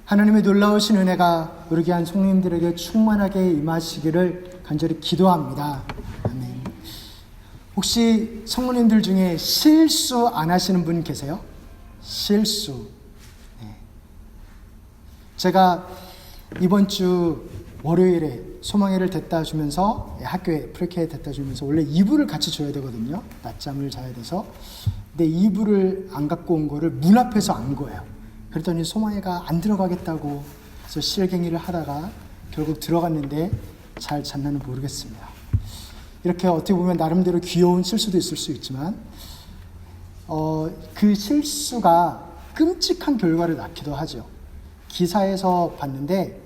하나님의 놀라우신 은혜가 우리 귀한 성도님들에게 충만하게 임하시기를 간절히 기도합니다. 아멘. 혹시 성도님들 중에 실수 안 하시는 분 계세요? 실수. 네. 제가 이번 주 월요일에 소망회를 됐다 주면서 학교에 프리케에 됐다 주면서 원래 이불을 같이 줘야 되거든요. 낮잠을 자야 돼서. 근데 이불을 안 갖고 온 거를 문 앞에서 안 거예요. 그랬더니 소망회가 안 들어가겠다고 그래서 실갱이를 하다가 결국 들어갔는데 잘 잤나는 모르겠습니다. 이렇게 어떻게 보면 나름대로 귀여운 실수도 있을 수 있지만 그 실수가 끔찍한 결과를 낳기도 하죠. 기사에서 봤는데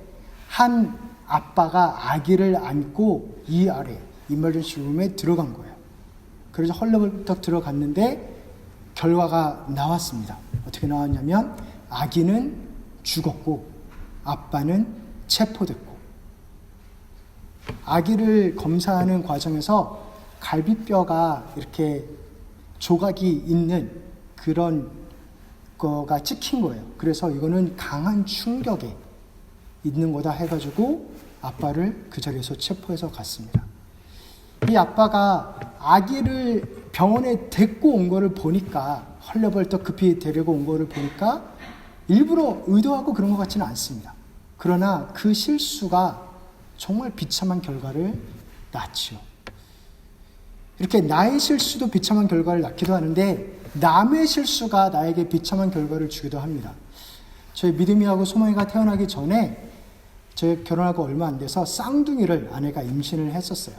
한 아빠가 아기를 안고 ER에 이머전시 룸에 들어간 거예요. 그래서 헐레벌떡 들어갔는데 결과가 나왔습니다. 어떻게 나왔냐면 아기는 죽었고 아빠는 체포됐고, 아기를 검사하는 과정에서 갈비뼈가 이렇게 조각이 있는 그런 거가 찍힌 거예요. 그래서 이거는 강한 충격에 있는 거다 해가지고 아빠를 그 자리에서 체포해서 갔습니다. 이 아빠가 아기를 병원에 데리고 온 거를 보니까, 헐레벌떡 급히 데리고 온 거를 보니까 일부러 의도하고 그런 것 같지는 않습니다. 그러나 그 실수가 정말 비참한 결과를 낳지요. 이렇게 나의 실수도 비참한 결과를 낳기도 하는데 남의 실수가 나에게 비참한 결과를 주기도 합니다. 저희 믿음이하고 소망이가 태어나기 전에 저희 결혼하고 얼마 안 돼서 쌍둥이를 아내가 임신을 했었어요.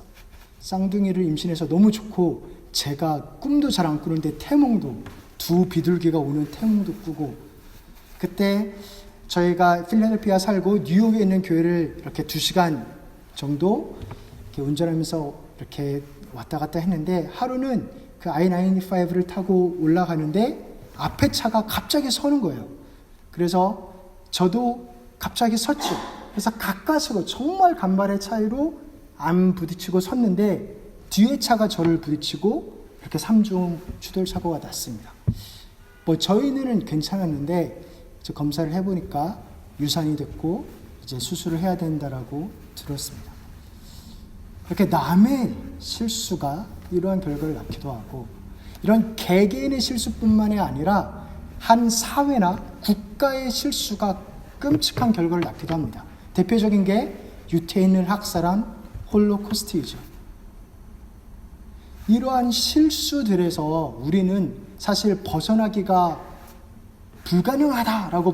쌍둥이를 임신해서 너무 좋고 제가 꿈도 잘 안 꾸는데 태몽도, 두 비둘기가 오는 태몽도 꾸고, 그때 저희가 필라델피아 살고 뉴욕에 있는 교회를 이렇게 2시간 정도 이렇게 운전하면서 이렇게 왔다 갔다 했는데 하루는 그 I-95를 타고 올라가는데 앞에 차가 갑자기 서는 거예요. 그래서 저도 갑자기 섰죠. 그래서 가까스로 정말 간발의 차이로 안 부딪히고 섰는데 뒤에 차가 저를 부딪히고 이렇게 3중 추돌 사고가 났습니다. 저희는 괜찮았는데 검사를 해보니까 유산이 됐고 이제 수술을 해야 된다라고 들었습니다. 이렇게 남의 실수가 이러한 결과를 낳기도 하고, 이런 개개인의 실수뿐만이 아니라 한 사회나 국가의 실수가 끔찍한 결과를 낳기도 합니다. 대표적인 게 유태인을 학살한 홀로코스트이죠. 이러한 실수들에서 우리는 사실 벗어나기가 불가능하다라고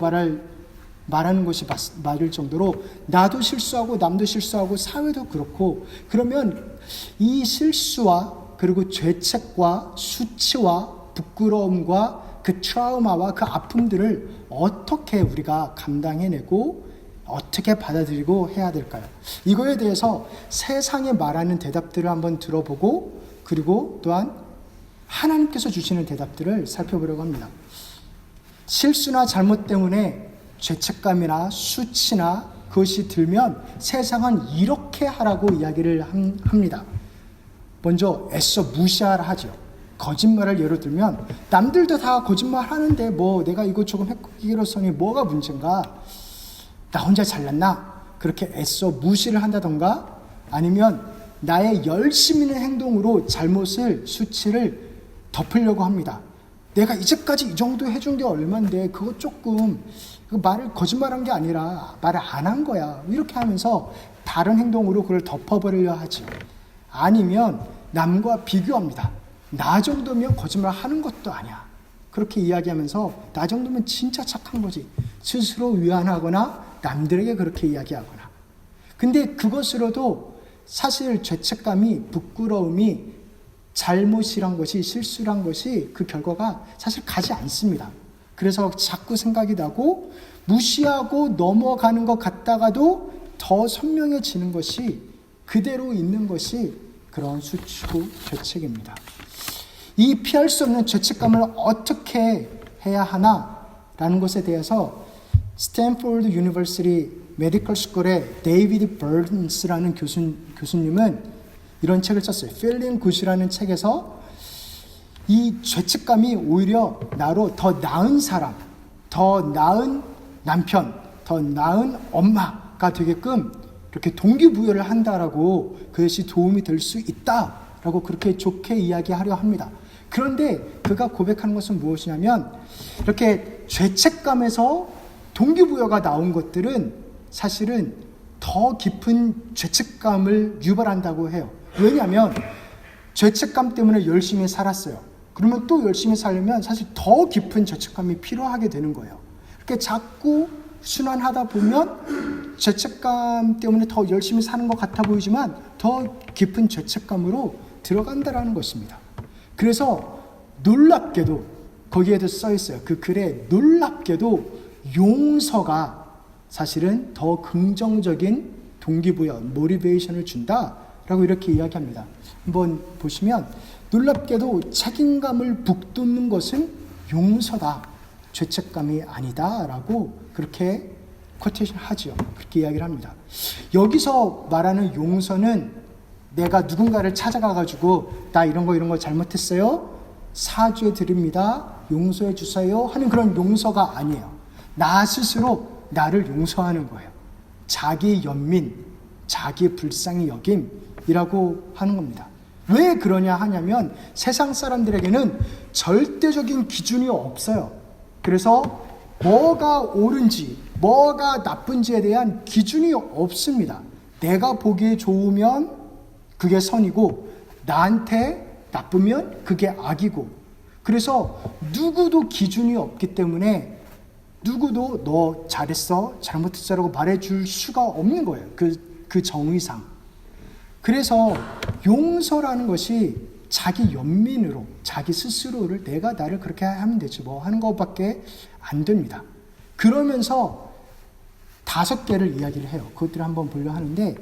말하는 것이 맞을 정도로 나도 실수하고 남도 실수하고 사회도 그렇고, 그러면 이 실수와 그리고 죄책과 수치와 부끄러움과 그 트라우마와 그 아픔들을 어떻게 우리가 감당해내고 어떻게 받아들이고 해야 될까요? 이거에 대해서 세상에 말하는 대답들을 한번 들어보고, 그리고 또한 하나님께서 주시는 대답들을 살펴보려고 합니다. 실수나 잘못 때문에 죄책감이나 수치나 그것이 들면 세상은 이렇게 하라고 이야기를 합니다. 먼저 애써 무시하라 하죠. 거짓말을 예로 들면 남들도 다 거짓말 하는데 뭐 내가 이거 조금 했기로서니 뭐가 문제인가? 나 혼자 잘났나? 그렇게 애써 무시를 한다던가, 아니면 나의 열심히 있는 행동으로 잘못을, 수치를 덮으려고 합니다. 내가 이제까지 이 정도 해준 게 얼만데 그거 조금 말을 거짓말한 게 아니라 말을 안 한 거야, 이렇게 하면서 다른 행동으로 그걸 덮어버리려 하지. 아니면 남과 비교합니다. 나 정도면 거짓말 하는 것도 아니야, 그렇게 이야기하면서 나 정도면 진짜 착한 거지, 스스로 위안하거나 남들에게 그렇게 이야기하거나. 근데 그것으로도 사실 죄책감이, 부끄러움이, 잘못이란 것이, 실수란 것이 그 결과가 사실 가지 않습니다. 그래서 자꾸 생각이 나고 무시하고 넘어가는 것 같다가도 더 선명해지는 것이, 그대로 있는 것이 그런 수치고 죄책입니다. 이 피할 수 없는 죄책감을 어떻게 해야 하나라는 것에 대해서 스탠포드 유니버시티 메디컬 스쿨의 데이비드 버든스라는 교수님은 이런 책을 썼어요. Feeling Good이라는 책에서 이 죄책감이 오히려 나로 더 나은 사람, 더 나은 남편, 더 나은 엄마가 되게끔 이렇게 동기부여를 한다라고 그것이 도움이 될 수 있다라고 그렇게 좋게 이야기하려 합니다. 그런데 그가 고백하는 것은 무엇이냐면 이렇게 죄책감에서 동기부여가 나온 것들은 사실은 더 깊은 죄책감을 유발한다고 해요. 왜냐하면 죄책감 때문에 열심히 살았어요. 그러면 또 열심히 살려면 사실 더 깊은 죄책감이 필요하게 되는 거예요. 이렇게 자꾸 순환하다 보면 죄책감 때문에 더 열심히 사는 것 같아 보이지만 더 깊은 죄책감으로 들어간다라는 것입니다. 그래서 놀랍게도 거기에도 써 있어요. 그 글에 놀랍게도 용서가 사실은 더 긍정적인 동기부여, 모티베이션을 준다라고 이렇게 이야기합니다. 한번 보시면 놀랍게도 책임감을 북돋는 것은 용서다, 죄책감이 아니다라고 그렇게 코테이션 하죠. 그렇게 이야기를 합니다. 여기서 말하는 용서는 내가 누군가를 찾아가가지고 나 이런 거 잘못했어요, 사죄 드립니다, 용서해 주세요 하는 그런 용서가 아니에요. 나 스스로 나를 용서하는 거예요. 자기 연민, 자기 불쌍히 여김이라고 하는 겁니다. 왜 그러냐 하냐면 세상 사람들에게는 절대적인 기준이 없어요. 그래서 뭐가 옳은지 뭐가 나쁜지에 대한 기준이 없습니다. 내가 보기에 좋으면 그게 선이고 나한테 나쁘면 그게 악이고, 그래서 누구도 기준이 없기 때문에 누구도 너 잘했어, 잘못했어라고 말해줄 수가 없는 거예요. 그 정의상. 그래서 용서라는 것이 자기 연민으로, 자기 스스로를 내가 나를 그렇게 하면 되지 뭐 하는 것밖에 안 됩니다. 그러면서 5개를 이야기를 해요. 그것들을 한번 보려 하는데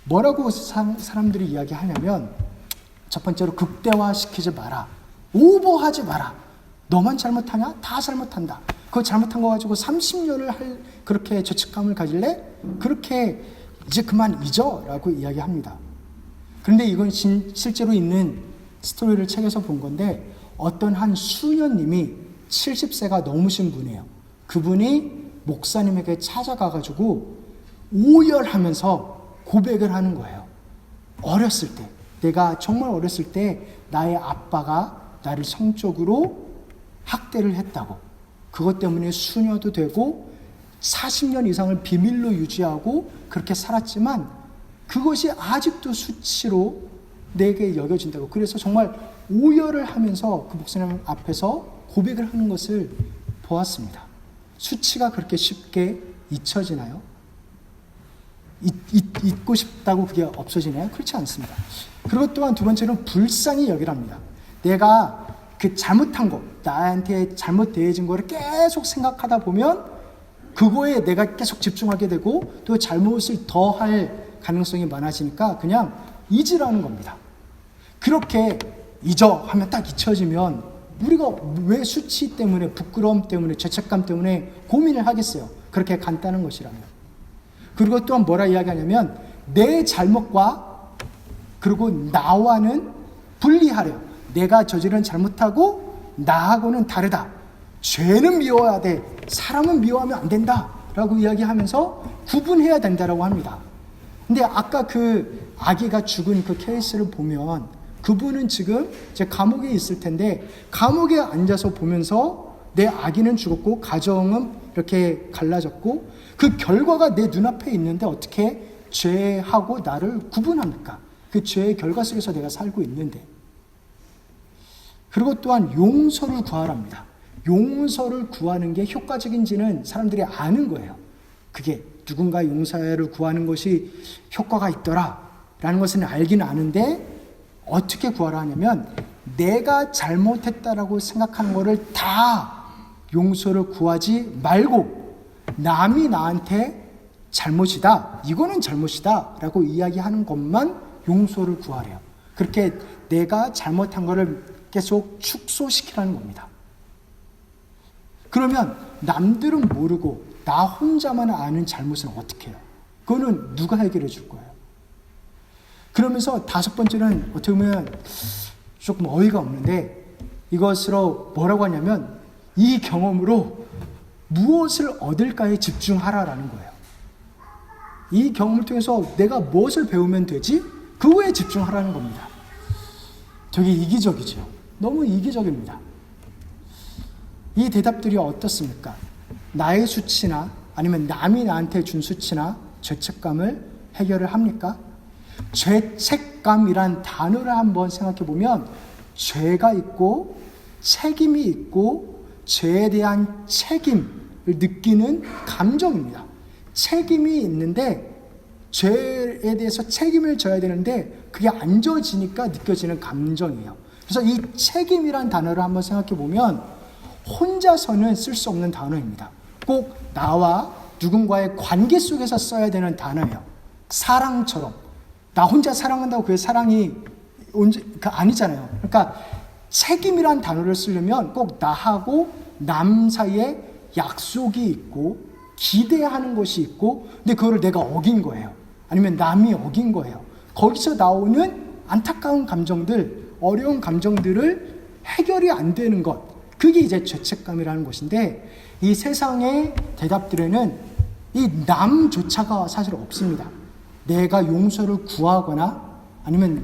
뭐라고 사람들이 이야기하냐면 첫 번째로 극대화시키지 마라. 오버하지 마라. 너만 잘못하냐? 다 잘못한다. 그거 잘못한 거 가지고 30년을 그렇게 죄책감을 가질래? 그렇게 이제 그만 잊어 라고 이야기합니다. 그런데 이건 실제로 있는 스토리를 책에서 본 건데 어떤 한 수녀님이 70세가 넘으신 분이에요. 그분이 목사님에게 찾아가가지고 오열하면서 고백을 하는 거예요. 어렸을 때, 내가 정말 어렸을 때 나의 아빠가 나를 성적으로 학대를 했다고, 그것 때문에 수녀도 되고 40년 이상을 비밀로 유지하고 그렇게 살았지만 그것이 아직도 수치로 내게 여겨진다고, 그래서 정말 오열을 하면서 그 목사님 앞에서 고백을 하는 것을 보았습니다. 수치가 그렇게 쉽게 잊혀지나요? 잊고 싶다고 그게 없어지나요? 그렇지 않습니다. 그것 또한 두 번째로는 불쌍히 여기랍니다. 내가 그 잘못한 거, 나한테 잘못 대해진 거를 계속 생각하다 보면 그거에 내가 계속 집중하게 되고 또 잘못을 더 할 가능성이 많아지니까 그냥 잊으라는 겁니다. 그렇게 잊어 하면 딱 잊혀지면 우리가 왜 수치 때문에, 부끄러움 때문에, 죄책감 때문에 고민을 하겠어요? 그렇게 간단한 것이라면. 그리고 또한 뭐라 이야기하냐면 내 잘못과 그리고 나와는 분리하래요. 내가 저지른 잘못하고 나하고는 다르다. 죄는 미워야 돼, 사람은 미워하면 안 된다 라고 이야기하면서 구분해야 된다라고 합니다. 근데 아까 그 아기가 죽은 그 케이스를 보면 그분은 지금 이제 감옥에 있을 텐데 감옥에 앉아서 보면서 내 아기는 죽었고 가정은 이렇게 갈라졌고 그 결과가 내 눈앞에 있는데 어떻게 죄하고 나를 구분합니까? 그 죄의 결과 속에서 내가 살고 있는데. 그리고 또한 용서를 구하랍니다. 용서를 구하는 게 효과적인지는 사람들이 아는 거예요. 그게 누군가 용서를 구하는 것이 효과가 있더라 라는 것은 알긴 아는데 어떻게 구하라 하냐면 내가 잘못했다라고 생각하는 것을 다 용서를 구하지 말고 남이 나한테 잘못이다, 이거는 잘못이다 라고 이야기하는 것만 용서를 구하래요. 그렇게 내가 잘못한 것을 계속 축소시키라는 겁니다. 그러면 남들은 모르고 나 혼자만 아는 잘못은 어떻게 해요? 그거는 누가 해결해 줄 거예요? 그러면서 5번째는 어떻게 보면 조금 어이가 없는데 이것으로 뭐라고 하냐면 이 경험으로 무엇을 얻을까에 집중하라라는 거예요. 이 경험을 통해서 내가 무엇을 배우면 되지? 그거에 집중하라는 겁니다. 되게 이기적이죠. 너무 이기적입니다. 이 대답들이 어떻습니까? 나의 수치나 아니면 남이 나한테 준 수치나 죄책감을 해결을 합니까? 죄책감이란 단어를 한번 생각해 보면 죄가 있고 책임이 있고 죄에 대한 책임을 느끼는 감정입니다. 책임이 있는데 죄에 대해서 책임을 져야 되는데 그게 안 져지니까 느껴지는 감정이에요. 그래서 이 책임이란 단어를 한번 생각해 보면 혼자서는 쓸 수 없는 단어입니다. 꼭 나와 누군가의 관계 속에서 써야 되는 단어예요. 사랑처럼. 나 혼자 사랑한다고 그게 사랑이 아니잖아요. 그러니까 책임이란 단어를 쓰려면 꼭 나하고 남 사이에 약속이 있고 기대하는 것이 있고 근데 그거를 내가 어긴 거예요. 아니면 남이 어긴 거예요. 거기서 나오는 안타까운 감정들, 어려운 감정들을 해결이 안 되는 것, 그게 이제 죄책감이라는 것인데 이 세상의 대답들에는 이 남조차가 사실 없습니다. 내가 용서를 구하거나 아니면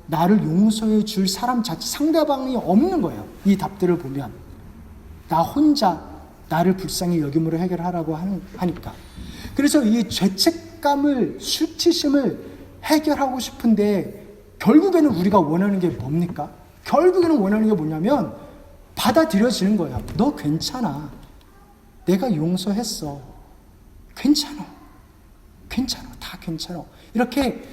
나를 용서해 줄 사람 자체, 상대방이 없는 거예요. 이 답들을 보면 나 혼자 나를 불쌍히 여김으로 해결하라고 하니까. 그래서 이 죄책감을, 수치심을 해결하고 싶은데 결국에는 우리가 원하는 게 뭡니까? 결국에는 원하는 게 뭐냐면 받아들여지는 거예요. 너 괜찮아. 내가 용서했어. 괜찮아. 다 괜찮아. 이렇게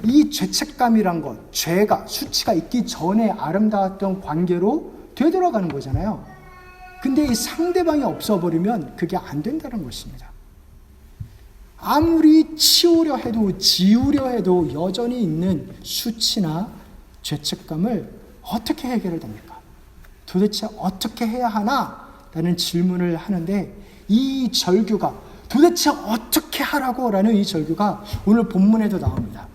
이 죄책감이란 것, 죄가, 수치가 있기 전에 아름다웠던 관계로 되돌아가는 거잖아요. 근데 이 상대방이 없어버리면 그게 안 된다는 것입니다. 아무리 치우려 해도 지우려 해도 여전히 있는 수치나 죄책감을 어떻게 해결해야 됩니까? 도대체 어떻게 해야 하나? 라는 질문을 하는데 이 절규가 도대체 어떻게 하라고? 라는 이 절규가 오늘 본문에도 나옵니다.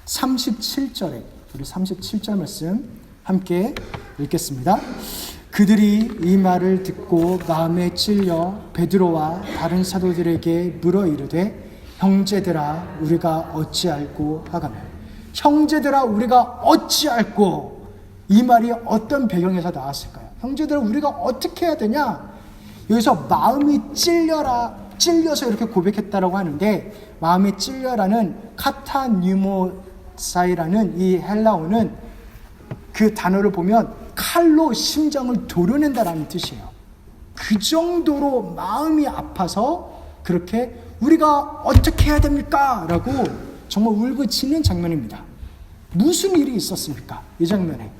37절에 우리 37절 말씀 함께 읽겠습니다. 그들이 이 말을 듣고 마음에 찔려 베드로와 다른 사도들에게 물어 이르되 형제들아 우리가 어찌할꼬 하가며 형제들아 우리가 어찌할꼬 이 말이 어떤 배경에서 나왔을까요? 형제들아 우리가 어떻게 해야 되냐? 여기서 마음이 찔려서 이렇게 고백했다라고 하는데 마음이 찔려라는 카타뉴모사이라는 이 헬라어는 그 단어를 보면 칼로 심장을 도려낸다라는 뜻이에요. 그 정도로 마음이 아파서 그렇게 우리가 어떻게 해야 됩니까? 라고 정말 울부짖는 장면입니다. 무슨 일이 있었습니까? 이 장면에.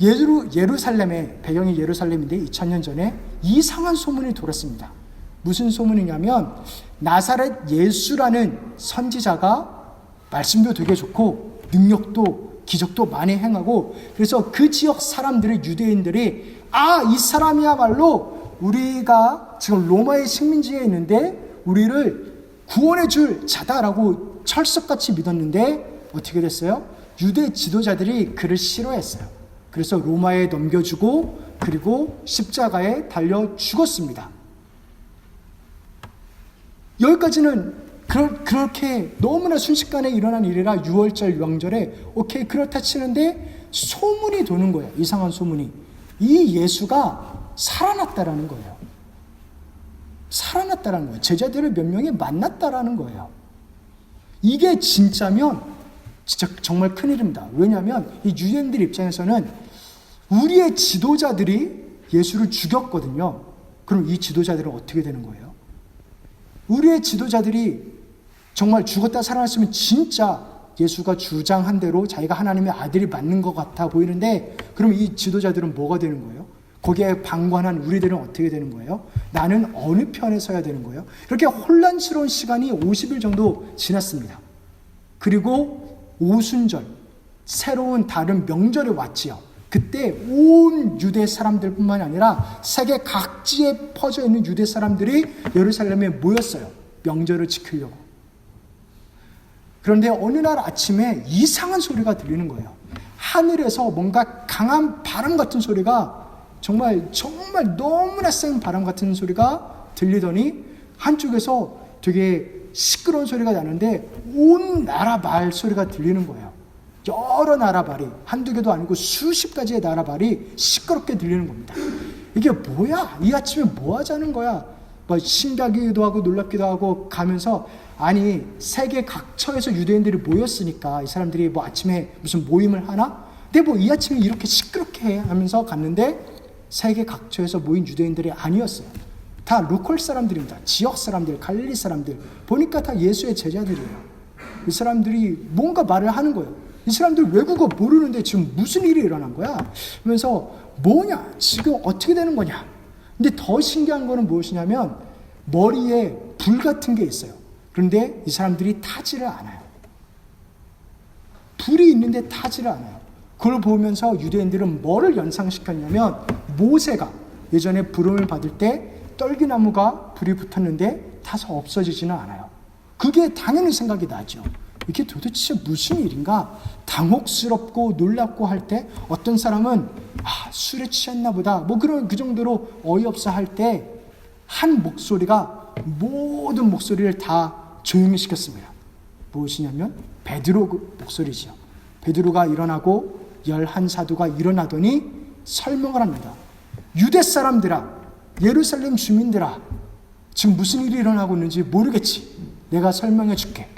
예루살렘의 배경이 예루살렘인데 2000년 전에 이상한 소문이 돌았습니다. 무슨 소문이냐면 나사렛 예수라는 선지자가 말씀도 되게 좋고 능력도 기적도 많이 행하고 그래서 그 지역 사람들이 유대인들이 이 사람이야말로 우리가 지금 로마의 식민지에 있는데 우리를 구원해 줄 자다라고 철석같이 믿었는데 어떻게 됐어요? 유대 지도자들이 그를 싫어했어요. 그래서 로마에 넘겨주고 그리고 십자가에 달려 죽었습니다. 여기까지는 그렇게 너무나 순식간에 일어난 일이라 6월절 명절에 오케이 그렇다 치는데 소문이 도는 거예요. 이상한 소문이. 이 예수가 살아났다라는 거예요. 살아났다라는 거예요. 제자들을 몇 명이 만났다라는 거예요. 이게 진짜면 진짜 정말 큰일입니다. 왜냐하면 이 유대인들 입장에서는 우리의 지도자들이 예수를 죽였거든요. 그럼 이 지도자들은 어떻게 되는 거예요? 우리의 지도자들이 정말 죽었다 살아났으면 진짜 예수가 주장한 대로 자기가 하나님의 아들이 맞는 것 같아 보이는데 그럼 이 지도자들은 뭐가 되는 거예요? 거기에 방관한 우리들은 어떻게 되는 거예요? 나는 어느 편에 서야 되는 거예요? 이렇게 혼란스러운 시간이 50일 정도 지났습니다. 그리고 오순절, 새로운 다른 명절이 왔지요. 그때 온 유대 사람들뿐만 아니라 세계 각지에 퍼져 있는 유대 사람들이 예루살렘에 모였어요. 명절을 지키려고. 그런데 어느 날 아침에 이상한 소리가 들리는 거예요. 하늘에서 뭔가 강한 바람 같은 소리가 정말 너무나 센 바람 같은 소리가 들리더니 한쪽에서 되게 시끄러운 소리가 나는데 온 나라 말 소리가 들리는 거예요. 여러 나라 말이, 한두 개도 아니고 수십 가지의 나라 말이 시끄럽게 들리는 겁니다. 이게 뭐야? 이 아침에 뭐 하자는 거야? 뭐 신기하기도 하고 놀랍기도 하고 가면서, 아니 세계 각처에서 유대인들이 모였으니까 이 사람들이 뭐 아침에 무슨 모임을 하나? 근데 뭐 이 아침에 이렇게 시끄럽게 해 하면서 갔는데 세계 각처에서 모인 유대인들이 아니었어요. 다 로컬 사람들입니다. 지역 사람들, 갈릴리 사람들. 보니까 다 예수의 제자들이에요. 이 사람들이 뭔가 말을 하는 거예요. 이 사람들 외국어 모르는데 지금 무슨 일이 일어난 거야? 그러면서 뭐냐? 지금 어떻게 되는 거냐? 근데 더 신기한 거는 무엇이냐면 머리에 불 같은 게 있어요. 그런데 이 사람들이 타지를 않아요. 불이 있는데 타지를 않아요. 그걸 보면서 유대인들은 뭐를 연상시켰냐면 모세가 예전에 부름을 받을 때 떨기나무가 불이 붙었는데 타서 없어지지는 않아요. 그게 당연히 생각이 나죠. 이게 도대체 무슨 일인가? 당혹스럽고 놀랍고 할 때 어떤 사람은 술에 취했나 보다 뭐 그런 그 정도로 어이없어 할 때 한 목소리가 모든 목소리를 다 조용히 시켰습니다. 무엇이냐면 베드로 목소리지요. 베드로가 일어나고 11사도가 일어나더니 설명을 합니다. 유대 사람들아, 예루살렘 주민들아, 지금 무슨 일이 일어나고 있는지 모르겠지. 내가 설명해 줄게.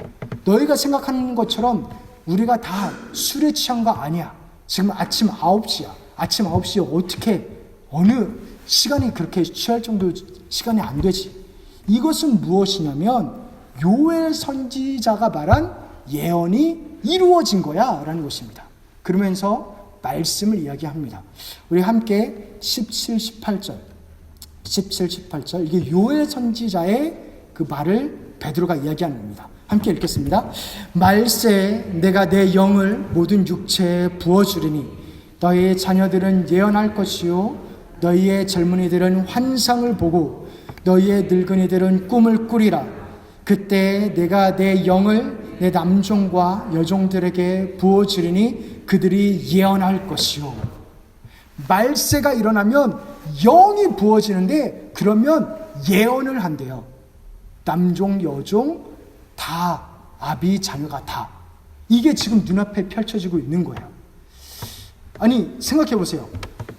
너희가 생각하는 것처럼 우리가 다 술에 취한 거 아니야. 지금 아침 9시야. 아침 9시에 어떻게 어느 시간이 그렇게 취할 정도 시간이 안 되지. 이것은 무엇이냐면 요엘 선지자가 말한 예언이 이루어진 거야 라는 것입니다. 그러면서 말씀을 이야기합니다. 우리 함께 17, 18절 이게 요엘 선지자의 그 말을 베드로가 이야기하는 겁니다. 함께 읽겠습니다. 말세 내가 내 영을 모든 육체에 부어주리니 너희의 자녀들은 예언할 것이요 너희의 젊은이들은 환상을 보고 너희의 늙은이들은 꿈을 꾸리라. 그때 내가 내 영을 내 남종과 여종들에게 부어주리니 그들이 예언할 것이요. 말세가 일어나면 영이 부어지는데 그러면 예언을 한대요. 남종, 여종 다 아비 자녀가 다. 이게 지금 눈앞에 펼쳐지고 있는 거예요. 아니 생각해 보세요.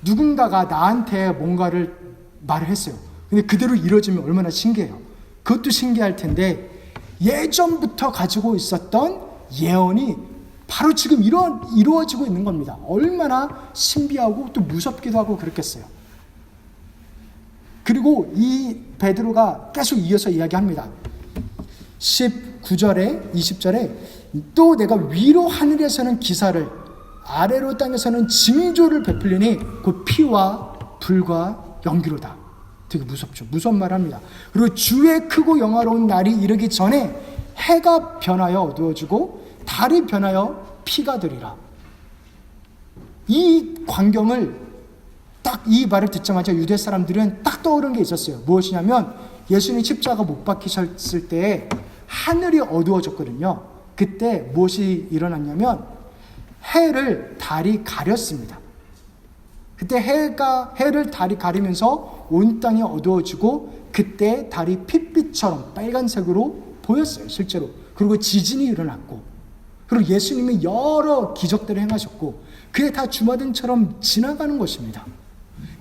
누군가가 나한테 뭔가를 말을 했어요. 근데 그대로 이루어지면 얼마나 신기해요. 그것도 신기할 텐데 예전부터 가지고 있었던 예언이 바로 지금 이루어지고 있는 겁니다. 얼마나 신비하고 또 무섭기도 하고 그렇겠어요. 그리고 이 베드로가 계속 이어서 이야기합니다. 19절에 20절에 또 내가 위로 하늘에서는 기사를 아래로 땅에서는 징조를 베풀리니 그 피와 불과 연기로다. 되게 무섭죠. 무서운 말 합니다. 그리고 주의 크고 영화로운 날이 이르기 전에 해가 변하여 어두워지고 달이 변하여 피가 되리라. 이 광경을 딱 이 말을 듣자마자 유대 사람들은 딱 떠오른 게 있었어요. 무엇이냐면 예수님 십자가 못 박히셨을 때 하늘이 어두워졌거든요. 그때 무엇이 일어났냐면 해를 달이 가렸습니다. 그때 해를 달이 가리면서 온 땅이 어두워지고 그때 달이 핏빛처럼 빨간색으로 보였어요. 실제로. 그리고 지진이 일어났고 그리고 예수님이 여러 기적들을 행하셨고 그게 다 주마등처럼 지나가는 것입니다.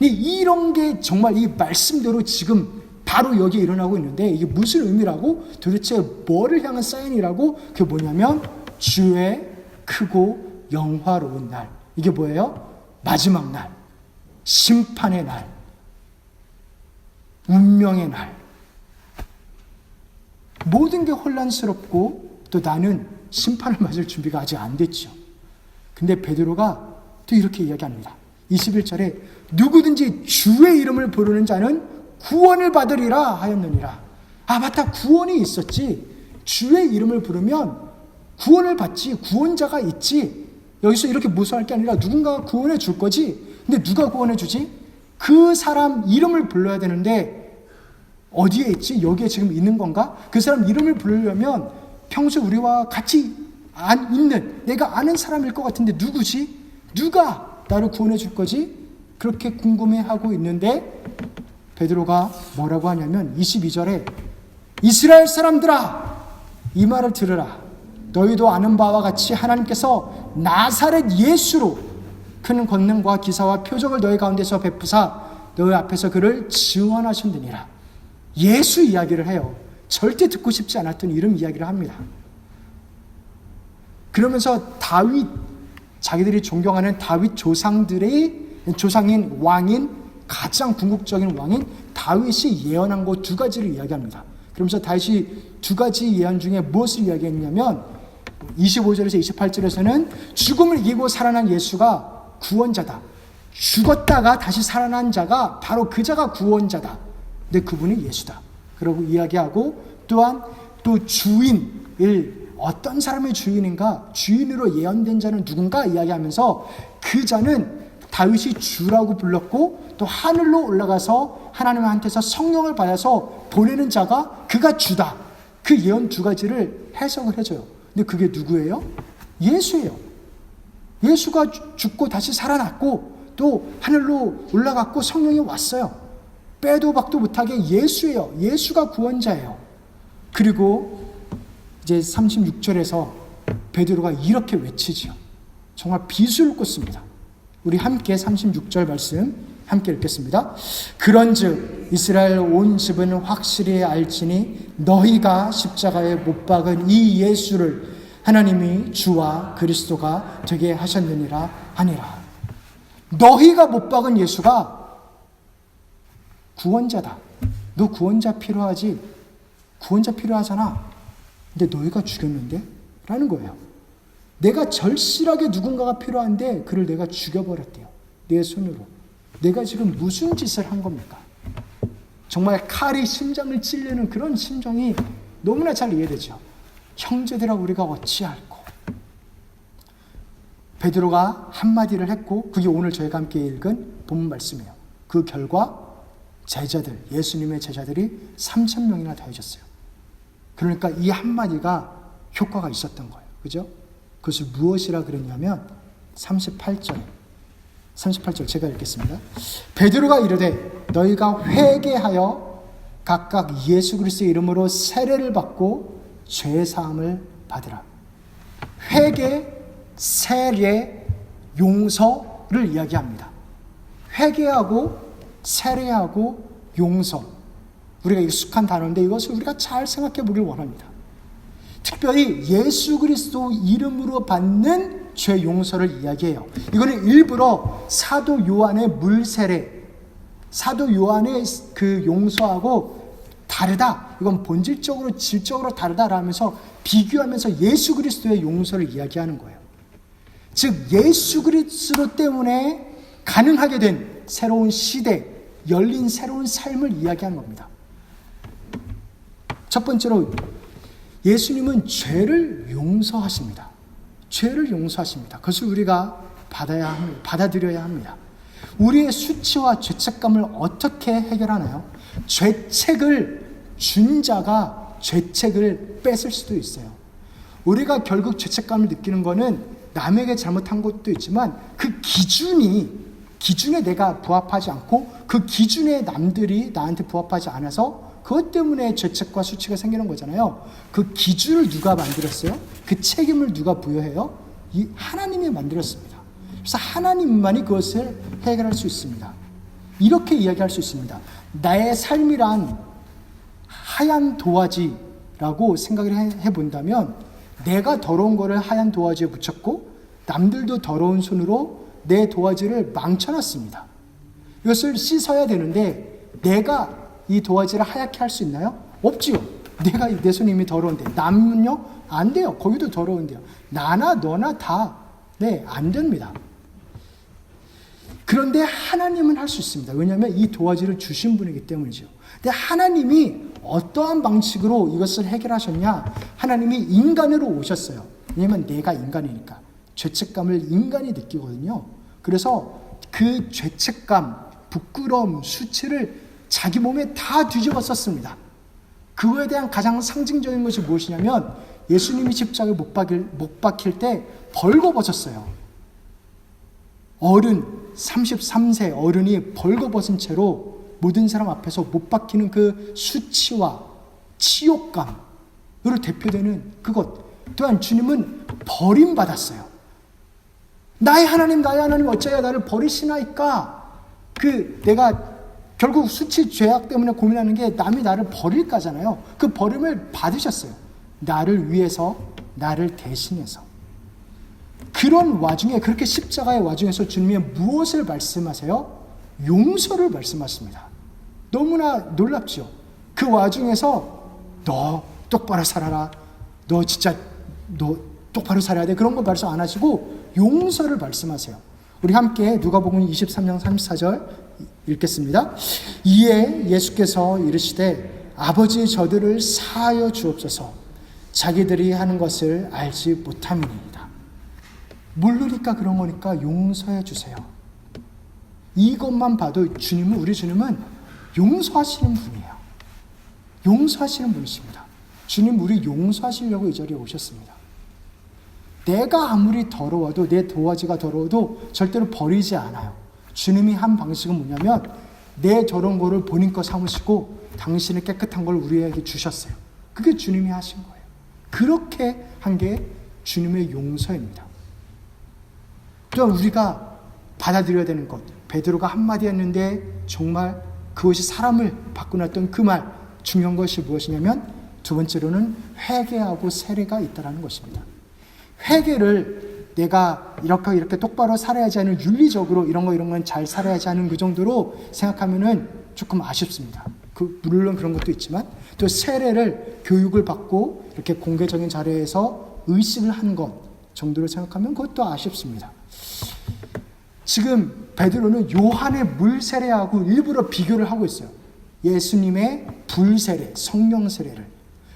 이런 게 정말 이 말씀대로 지금 바로 여기 일어나고 있는데 이게 무슨 의미라고? 도대체 뭐를 향한 사인이라고? 그게 뭐냐면 주의 크고 영화로운 날. 이게 뭐예요? 마지막 날, 심판의 날, 운명의 날. 모든 게 혼란스럽고 또 나는 심판을 맞을 준비가 아직 안 됐죠. 근데 베드로가 또 이렇게 이야기합니다. 21절에 누구든지 주의 이름을 부르는 자는 구원을 받으리라 하였느니라. 아 맞다, 구원이 있었지. 주의 이름을 부르면 구원을 받지. 구원자가 있지. 여기서 이렇게 무서워할 게 아니라 누군가가 구원해 줄 거지. 근데 누가 구원해 주지? 그 사람 이름을 불러야 되는데 어디에 있지? 여기에 지금 있는 건가? 그 사람 이름을 부르려면 평소 우리와 같이 있는 내가 아는 사람일 것 같은데 누구지? 누가 나를 구원해 줄 거지? 그렇게 궁금해하고 있는데 베드로가 뭐라고 하냐면 22절에 이스라엘 사람들아 이 말을 들으라. 너희도 아는 바와 같이 하나님께서 나사렛 예수로 큰 권능과 기사와 표적을 너희 가운데서 베푸사 너희 앞에서 그를 증언하셨느니라. 예수 이야기를 해요. 절대 듣고 싶지 않았던 이름 이야기를 합니다. 그러면서 다윗, 자기들이 존경하는 다윗 조상인 왕인, 가장 궁극적인 왕인 다윗이 예언한 것 두 가지를 이야기합니다. 그러면서 다윗이 두 가지 예언 중에 무엇을 이야기했냐면 25절에서 28절에서는 죽음을 이기고 살아난 예수가 구원자다. 죽었다가 다시 살아난 자가 바로 그 자가 구원자다. 근데 그분이 예수다. 그러고 이야기하고 또한 또 주인을 어떤 사람의 주인인가, 주인으로 예언된 자는 누군가 이야기하면서 그 자는 다윗이 주라고 불렀고 또 하늘로 올라가서 하나님한테서 성령을 받아서 보내는 자가 그가 주다. 그 예언 두 가지를 해석을 해줘요. 근데 그게 누구예요? 예수예요. 예수가 죽고 다시 살아났고 또 하늘로 올라갔고 성령이 왔어요. 빼도 박도 못하게 예수예요. 예수가 구원자예요. 그리고 이제 36절에서 베드로가 이렇게 외치지요. 정말 비수를 꽂습니다. 우리 함께 36절 말씀 함께 읽겠습니다. 그런즉 이스라엘 온 집은 확실히 알지니 너희가 십자가에 못 박은 이 예수를 하나님이 주와 그리스도가 되게 하셨느니라 하니라. 너희가 못 박은 예수가 구원자다. 너 구원자 필요하지? 구원자 필요하잖아. 근데 너희가 죽였는데? 라는 거예요. 내가 절실하게 누군가가 필요한데 그를 내가 죽여버렸대요. 내 손으로. 내가 지금 무슨 짓을 한 겁니까? 정말 칼이 심장을 찔리는 그런 심정이 너무나 잘 이해되죠. 형제들아 우리가 어찌할꼬. 베드로가 한마디를 했고 그게 오늘 저희가 함께 읽은 본문 말씀이에요. 그 결과 제자들, 예수님의 제자들이 3,000명이나 더해졌어요. 그러니까 이 한마디가 효과가 있었던 거예요. 그죠? 그것을 무엇이라 그랬냐면 38절 제가 읽겠습니다. 베드로가 이르되 너희가 회개하여 각각 예수 그리스도의 이름으로 세례를 받고 죄 사함을 받으라. 회개, 세례, 용서를 이야기합니다. 회개하고 세례하고 용서. 우리가 익숙한 단어인데 이것을 우리가 잘 생각해 보길 원합니다. 특별히 예수 그리스도 이름으로 받는 죄 용서를 이야기해요. 이거는 일부러 사도 요한의 물세례, 사도 요한의 그 용서하고 다르다. 이건 본질적으로 질적으로 다르다라면서 비교하면서 예수 그리스도의 용서를 이야기하는 거예요. 즉 예수 그리스도 때문에 가능하게 된 새로운 시대, 열린 새로운 삶을 이야기하는 겁니다. 첫 번째로 예수님은 죄를 용서하십니다. 죄를 용서하십니다. 그것을 우리가 받아들여야 합니다. 우리의 수치와 죄책감을 어떻게 해결하나요? 죄책을 준 자가 죄책을 뺏을 수도 있어요. 우리가 결국 죄책감을 느끼는 것은 남에게 잘못한 것도 있지만 그 기준에 내가 부합하지 않고 그 기준에 남들이 나한테 부합하지 않아서 그것 때문에 죄책과 수치가 생기는 거잖아요. 그 기준을 누가 만들었어요? 그 책임을 누가 부여해요? 이 하나님이 만들었습니다. 그래서 하나님만이 그것을 해결할 수 있습니다. 이렇게 이야기할 수 있습니다. 나의 삶이란 하얀 도화지라고 생각을 해본다면 내가 더러운 거를 하얀 도화지에 붙였고 남들도 더러운 손으로 내 도화지를 망쳐놨습니다. 이것을 씻어야 되는데 내가 이 도화지를 하얗게 할 수 있나요? 없지요. 내 손이 이미 더러운데 남은요? 안 돼요. 거기도 더러운데요. 나나 너나 다 안 됩니다. 그런데 하나님은 할 수 있습니다. 왜냐하면 이 도화지를 주신 분이기 때문이죠. 근데 하나님이 어떠한 방식으로 이것을 해결하셨냐? 하나님이 인간으로 오셨어요. 왜냐하면 내가 인간이니까. 죄책감을 인간이 느끼거든요. 그래서 그 죄책감, 부끄러움, 수치를 자기 몸에 다 뒤집어 썼습니다. 그거에 대한 가장 상징적인 것이 무엇이냐면 예수님이 십자가에 못 박힐 때 벌거벗었어요. 어른, 33세 어른이 벌거벗은 채로 모든 사람 앞에서 못 박히는 그 수치와 치욕감으로 대표되는 그것 또한 주님은 버림받았어요. 나의 하나님 어찌하여 나를 버리시나이까. 내가 결국 수치 죄악 때문에 고민하는 게 남이 나를 버릴까잖아요. 그 버림을 받으셨어요. 나를 위해서, 나를 대신해서. 그런 와중에, 그렇게 십자가의 와중에서 주님이 무엇을 말씀하세요? 용서를 말씀하십니다. 너무나 놀랍죠. 그 와중에서 너 똑바로 살아라, 너 똑바로 살아야 돼, 그런 거 말씀 안 하시고 용서를 말씀하세요. 우리 함께 누가복음 23장 34절 읽겠습니다. 이에 예수께서 이르시되 아버지 저들을 사하여 주옵소서 자기들이 하는 것을 알지 못함이니이다. 모르니까 그런 거니까 용서해 주세요. 이것만 봐도 우리 주님은 용서하시는 분이에요. 용서하시는 분이십니다. 주님 우리 용서하시려고 이 자리에 오셨습니다. 내가 아무리 더러워도, 내 도화지가 더러워도 절대로 버리지 않아요. 주님이 한 방식은 뭐냐면 내 더러운 거를 본인 거 삼으시고 당신의 깨끗한 걸 우리에게 주셨어요. 그게 주님이 하신 거예요. 그렇게 한 게 주님의 용서입니다. 또한 우리가 받아들여야 되는 것, 베드로가 한마디 했는데 정말 그것이 사람을 바꾸놨던 그 말, 중요한 것이 무엇이냐면 두 번째로는 회개하고 세례가 있다는 것입니다. 회개를 내가 이렇게 똑바로 살아야지 하는, 윤리적으로 이런 건 잘 살아야지 하는 그 정도로 생각하면은 조금 아쉽습니다. 물론 그런 것도 있지만, 또 세례를 교육을 받고 이렇게 공개적인 자리에서 의식을 한 것 정도로 생각하면 그것도 아쉽습니다. 지금 베드로는 요한의 물 세례하고 일부러 비교를 하고 있어요. 예수님의 불 세례, 성령 세례를.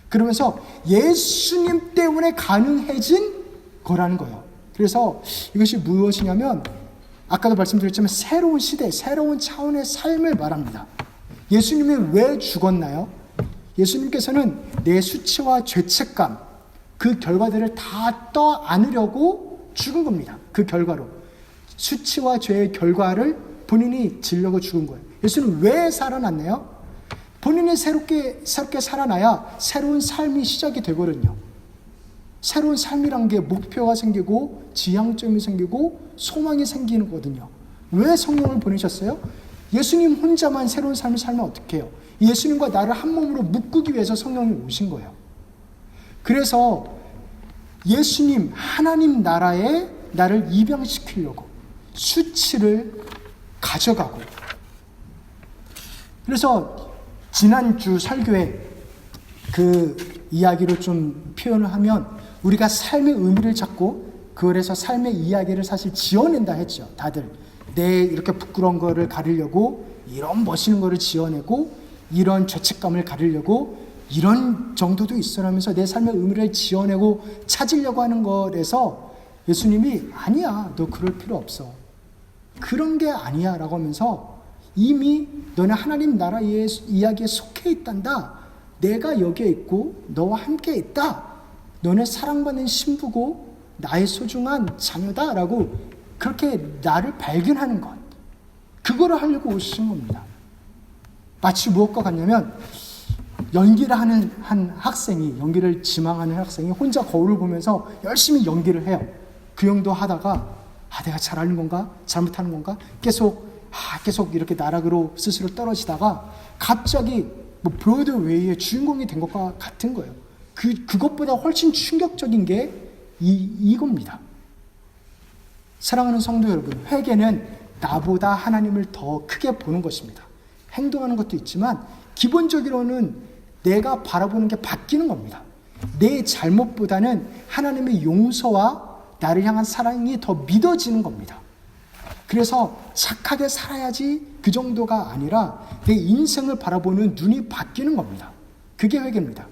그러면서 예수님 때문에 가능해진 거라는 거예요. 그래서 이것이 무엇이냐면 아까도 말씀드렸지만 새로운 시대, 새로운 차원의 삶을 말합니다. 예수님이 왜 죽었나요? 예수님께서는 내 수치와 죄책감, 그 결과들을 다 떠안으려고 죽은 겁니다. 그 결과로. 수치와 죄의 결과를 본인이 지려고 죽은 거예요. 예수는 왜 살아났나요? 본인이 새롭게 살아나야 새로운 삶이 시작이 되거든요. 새로운 삶이란 게 목표가 생기고 지향점이 생기고 소망이 생기는 거거든요. 왜 성령을 보내셨어요? 예수님 혼자만 새로운 삶을 살면 어떻게 해요? 예수님과 나를 한 몸으로 묶기 위해서 성령이 오신 거예요. 그래서 예수님, 하나님 나라에 나를 입양시키려고 수치를 가져가고, 그래서 지난주 설교에 그 이야기로 좀 표현을 하면 우리가 삶의 의미를 찾고 그래서 삶의 이야기를 사실 지어낸다 했죠. 다들 내 이렇게 부끄러운 거를 가리려고 이런 멋있는 거를 지어내고 이런 죄책감을 가리려고 이런 정도도 있어라면서 내 삶의 의미를 지어내고 찾으려고 하는 것에서 예수님이 아니야, 너 그럴 필요 없어, 그런 게 아니야 라고 하면서 이미 너는 하나님 나라의 이야기에 속해 있단다, 내가 여기에 있고 너와 함께 있다, 너는 사랑받는 신부고 나의 소중한 자녀다 라고 그렇게 나를 발견하는 것, 그거를 하려고 오신 겁니다. 마치 무엇과 같냐면 연기를 하는 한 학생이, 연기를 지망하는 학생이 혼자 거울을 보면서 열심히 연기를 해요. 그 정도 하다가 내가 잘하는 건가? 잘못하는 건가? 계속 이렇게 나락으로 스스로 떨어지다가 갑자기 브로드웨이의 주인공이 된 것과 같은 거예요. 그것보다 훨씬 충격적인 게 이겁니다. 사랑하는 성도 여러분, 회개는 나보다 하나님을 더 크게 보는 것입니다. 행동하는 것도 있지만 기본적으로는 내가 바라보는 게 바뀌는 겁니다. 내 잘못보다는 하나님의 용서와 나를 향한 사랑이 더 믿어지는 겁니다. 그래서 착하게 살아야지 그 정도가 아니라 내 인생을 바라보는 눈이 바뀌는 겁니다. 그게 회개입니다.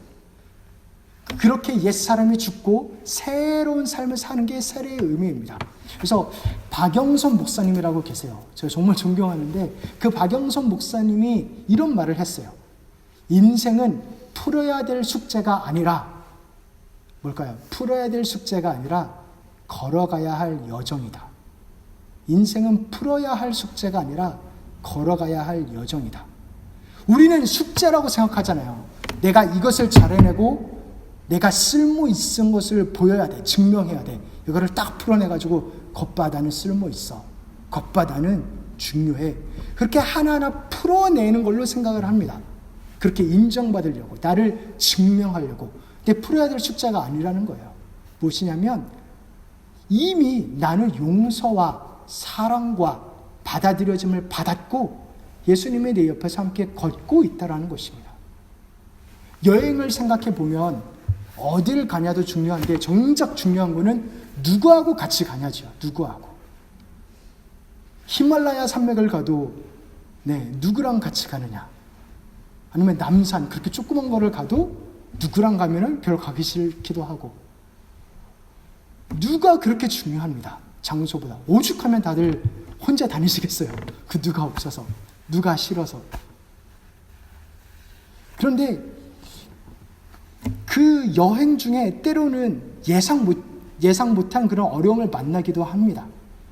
그렇게 옛사람이 죽고 새로운 삶을 사는 게 세례의 의미입니다. 그래서 박영선 목사님이라고 계세요. 제가 정말 존경하는데 그 박영선 목사님이 이런 말을 했어요. 인생은 풀어야 될 숙제가 아니라 뭘까요? 풀어야 될 숙제가 아니라 걸어가야 할 여정이다. 인생은 풀어야 할 숙제가 아니라 걸어가야 할 여정이다. 우리는 숙제라고 생각하잖아요. 내가 이것을 잘 해내고 내가 쓸모 있은 것을 보여야 돼. 증명해야 돼. 이거를 딱 풀어내가지고 겉바다는 쓸모 있어. 겉바다는 중요해. 그렇게 하나하나 풀어내는 걸로 생각을 합니다. 그렇게 인정받으려고, 나를 증명하려고. 근데 풀어야 될 숙제가 아니라는 거예요. 무엇이냐면 이미 나는 용서와 사랑과 받아들여짐을 받았고 예수님의 내 옆에서 함께 걷고 있다는 것입니다. 여행을 생각해 보면 어딜 가냐도 중요한데 정작 중요한 거는 누구하고 같이 가냐죠. 누구하고. 히말라야 산맥을 가도 누구랑 같이 가느냐. 아니면 남산 그렇게 조그만 거를 가도 누구랑 가면은 별로 가기 싫기도 하고. 누가 그렇게 중요합니다. 장소보다. 오죽하면 다들 혼자 다니시겠어요. 그 누가 없어서. 누가 싫어서. 그런데 그 여행 중에 때로는 예상 못한 그런 어려움을 만나기도 합니다.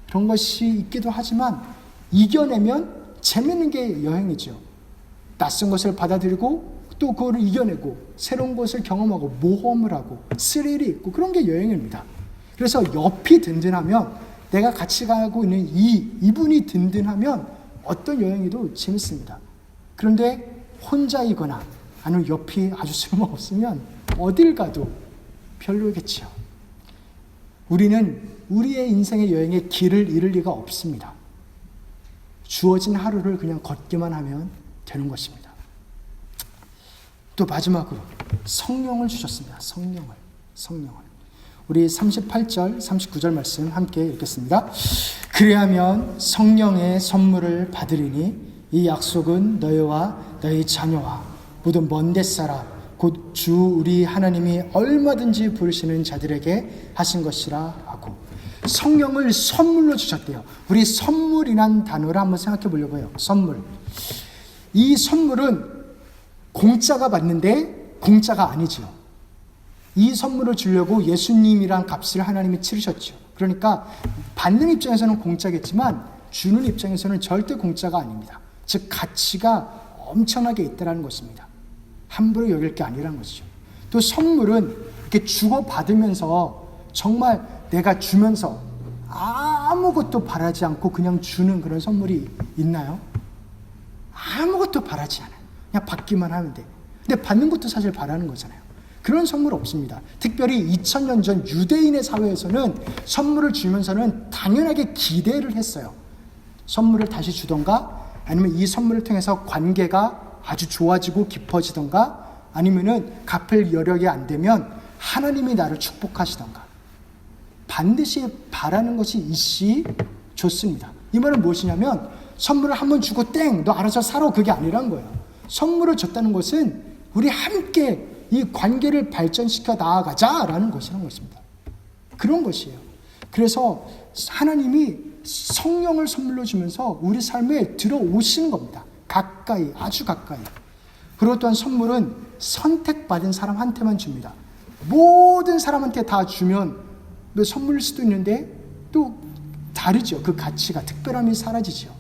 그런 것이 있기도 하지만 이겨내면 재밌는 게 여행이죠. 낯선 것을 받아들이고 또 그거를 이겨내고 새로운 것을 경험하고 모험을 하고 스릴이 있고 그런 게 여행입니다. 그래서 옆이 든든하면 내가 같이 가고 있는 이분이 든든하면 어떤 여행이도 재밌습니다. 그런데 혼자이거나 아니면 옆이 아주 쓸모없으면 어딜 가도 별로겠죠. 우리는 우리의 인생의 여행에 길을 잃을 리가 없습니다. 주어진 하루를 그냥 걷기만 하면 되는 것입니다. 또 마지막으로 성령을 주셨습니다. 성령을. 우리 38절, 39절 말씀 함께 읽겠습니다. 그리하면 성령의 선물을 받으리니 이 약속은 너희와 너희 자녀와 모든 먼데 사람 곧 주 우리 하나님이 얼마든지 부르시는 자들에게 하신 것이라 하고 성령을 선물로 주셨대요. 우리 선물이란 단어를 한번 생각해 보려고 해요. 선물. 이 선물은 공짜가 받는데 공짜가 아니지요. 이 선물을 주려고 예수님이란 값을 하나님이 치르셨죠. 그러니까 받는 입장에서는 공짜겠지만 주는 입장에서는 절대 공짜가 아닙니다. 즉 가치가 엄청나게 있다는 것입니다. 함부로 여길 게 아니라는 것이죠. 또 선물은 이렇게 주고받으면서 정말 내가 주면서 아무것도 바라지 않고 그냥 주는 그런 선물이 있나요? 아무것도 바라지 않아요. 그냥 받기만 하면 돼. 근데 받는 것도 사실 바라는 거잖아요. 그런 선물 없습니다. 특별히 2000년 전 유대인의 사회에서는 선물을 주면서는 당연하게 기대를 했어요. 선물을 다시 주던가 아니면 이 선물을 통해서 관계가 아주 좋아지고 깊어지던가 아니면은 갚을 여력이 안 되면 하나님이 나를 축복하시던가 반드시 바라는 것이 있이 좋습니다. 이 말은 무엇이냐면 선물을 한번 주고 땡! 너 알아서 살아 그게 아니란 거예요. 선물을 줬다는 것은 우리 함께 이 관계를 발전시켜 나아가자라는 것이라는 것입니다. 그런 것이에요. 그래서 하나님이 성령을 선물로 주면서 우리 삶에 들어오시는 겁니다. 가까이, 아주 가까이. 그리고 또한 선물은 선택받은 사람한테만 줍니다. 모든 사람한테 다 주면 선물일 수도 있는데 또 다르죠. 그 가치가, 특별함이 사라지죠.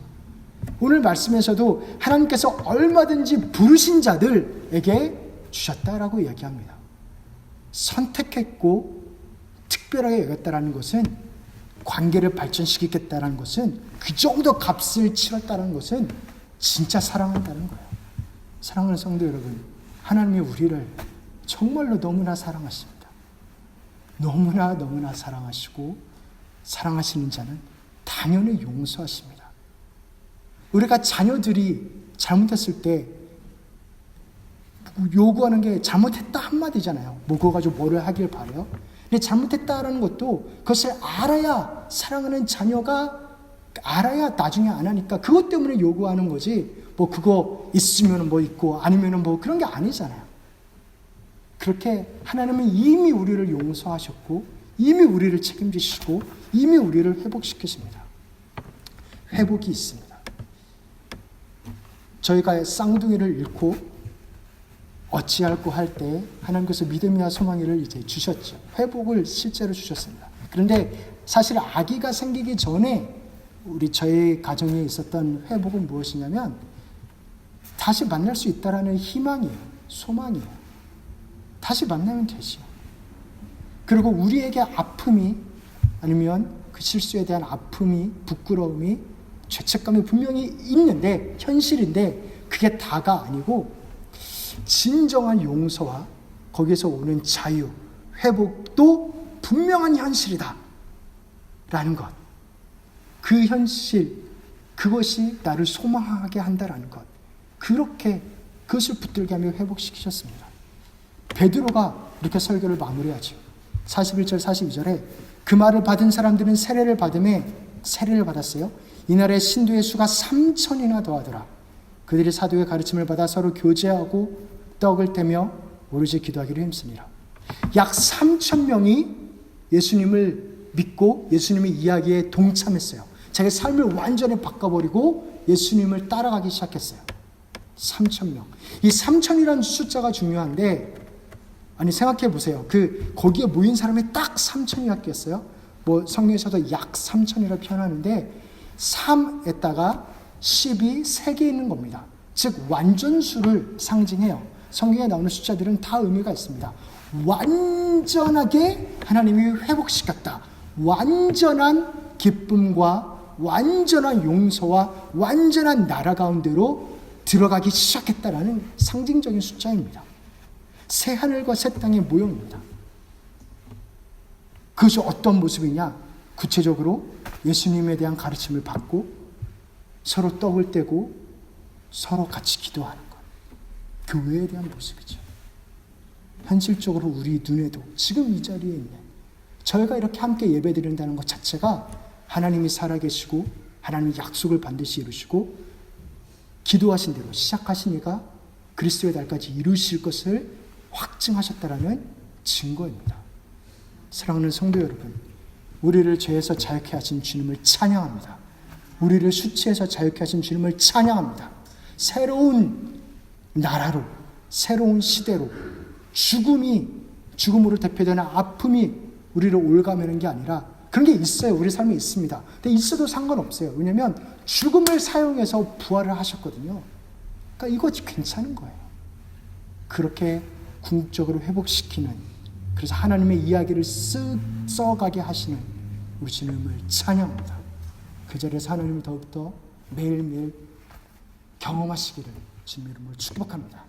오늘 말씀에서도 하나님께서 얼마든지 부르신 자들에게 주셨다라고 이야기합니다. 선택했고 특별하게 여겼다라는 것은 관계를 발전시키겠다라는 것은 그 정도 값을 치렀다는 것은 진짜 사랑한다는 거예요. 사랑하는 성도 여러분, 하나님이 우리를 정말로 너무나 사랑하십니다. 너무나 사랑하시고 사랑하시는 자는 당연히 용서하십니다. 우리가 자녀들이 잘못했을 때 요구하는 게 잘못했다 한마디잖아요. 뭐 그거 가지고 뭐를 하길 바래요? 근데 잘못했다라는 것도 그것을 알아야 사랑하는 자녀가 알아야 나중에 안 하니까 그것 때문에 요구하는 거지 뭐 그거 있으면 뭐 있고 아니면 뭐 그런 게 아니잖아요. 그렇게 하나님은 이미 우리를 용서하셨고 이미 우리를 책임지시고 이미 우리를 회복시키십니다. 회복이 있습니다. 저희가 쌍둥이를 잃고 어찌할꼬 할 때 하나님께서 믿음이와 소망이를 이제 주셨죠. 회복을 실제로 주셨습니다. 그런데 사실 아기가 생기기 전에 저희 가정에 있었던 회복은 무엇이냐면 다시 만날 수 있다라는 희망이에요. 소망이에요. 다시 만나면 되지요. 그리고 우리에게 아픔이 아니면 그 실수에 대한 아픔이 부끄러움이 죄책감이 분명히 있는데 현실인데 그게 다가 아니고 진정한 용서와 거기에서 오는 자유, 회복도 분명한 현실이다 라는 것. 그 현실, 그것이 나를 소망하게 한다라는 것. 그렇게 그것을 붙들게 하며 회복시키셨습니다. 베드로가 이렇게 설교를 마무리하죠. 41절 42절에 그 말을 받은 사람들은 세례를 받았어요. 이날에 신도의 수가 3,000이나 더하더라. 그들이 사도의 가르침을 받아 서로 교제하고 떡을 떼며 오로지 기도하기를 힘씁니다. 약 3,000명이 예수님을 믿고 예수님의 이야기에 동참했어요. 자기 삶을 완전히 바꿔버리고 예수님을 따라가기 시작했어요. 3,000명. 이 3,000이라는 숫자가 중요한데, 아니 생각해 보세요. 거기에 모인 사람이 딱 3,000이었겠어요? 성경에서도 약 3,000이라 표현하는데 3에다가 10이 3개 있는 겁니다. 즉 완전수를 상징해요. 성경에 나오는 숫자들은 다 의미가 있습니다. 완전하게 하나님이 회복시켰다. 완전한 기쁨과 완전한 용서와 완전한 나라 가운데로 들어가기 시작했다라는 상징적인 숫자입니다. 새 하늘과 새 땅의 모형입니다. 그것이 어떤 모습이냐? 구체적으로 예수님에 대한 가르침을 받고 서로 떡을 떼고 서로 같이 기도하는 것. 교회에 대한 모습이죠. 현실적으로 우리 눈에도 지금 이 자리에 있는 저희가 이렇게 함께 예배드린다는 것 자체가 하나님이 살아계시고 하나님이 약속을 반드시 이루시고 기도하신 대로 시작하신 이가 그리스도의 날까지 이루실 것을 확증하셨다라는 증거입니다. 사랑하는 성도 여러분, 우리를 죄에서 자유케 하신 주님을 찬양합니다. 우리를 수치에서 자유케 하신 주님을 찬양합니다. 새로운 나라로, 새로운 시대로 죽음으로 대표되는 아픔이 우리를 올가매는 게 아니라 그런 게 있어요. 우리 삶에 있습니다. 근데 있어도 상관없어요. 왜냐하면 죽음을 사용해서 부활을 하셨거든요. 그러니까 이거 괜찮은 거예요. 그렇게 궁극적으로 회복시키는, 그래서 하나님의 이야기를 써가게 하시는 우리 주님을 찬양합니다. 그 자리에서 하나님을 더욱더 매일매일 경험하시기를 주님 이름으로 축복합니다.